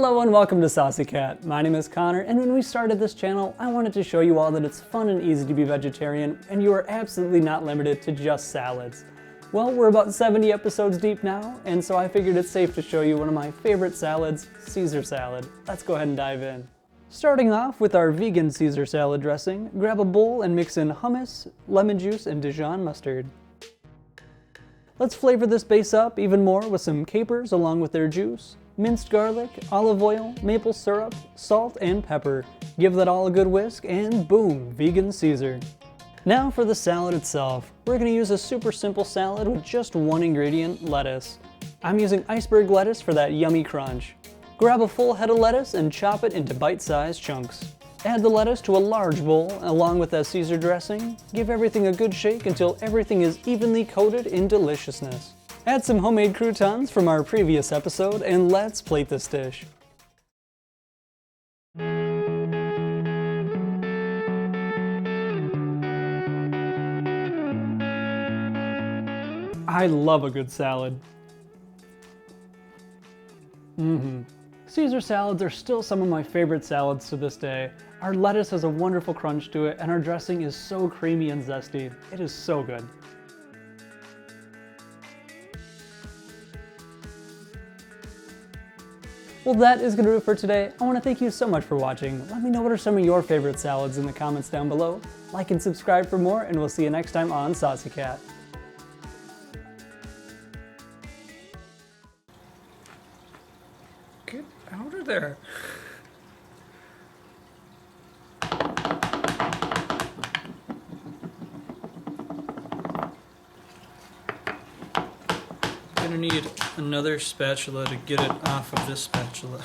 Hello and welcome to Saucy Cat. My name is Connor, and when we started this channel, I wanted to show you all that it's fun and easy to be vegetarian, and you are absolutely not limited to just salads. Well, we're about 70 episodes deep now, and so I figured it's safe to show you one of my favorite salads, Caesar salad. Let's go ahead and dive in. Starting off with our vegan Caesar salad dressing, grab a bowl and mix in hummus, lemon juice, and Dijon mustard. Let's flavor this base up even more with some capers along with their juice, minced garlic, olive oil, maple syrup, salt, and pepper. Give that all a good whisk and boom, vegan Caesar. Now for the salad itself. We're going to use a super simple salad with just one ingredient, lettuce. I'm using iceberg lettuce for that yummy crunch. Grab a full head of lettuce and chop it into bite-sized chunks. Add the lettuce to a large bowl along with that Caesar dressing. Give everything a good shake until everything is evenly coated in deliciousness. Add some homemade croutons from our previous episode and let's plate this dish. I love a good salad. Caesar salads are still some of my favorite salads to this day. Our lettuce has a wonderful crunch to it, and our dressing is so creamy and zesty. It is so good. Well, that is going to do it for today. I want to thank you so much for watching. Let me know what are some of your favorite salads in the comments down below. Like and subscribe for more, and we'll see you next time on Saucy Cat. Get out of there. Gonna need another spatula to get it off of this spatula.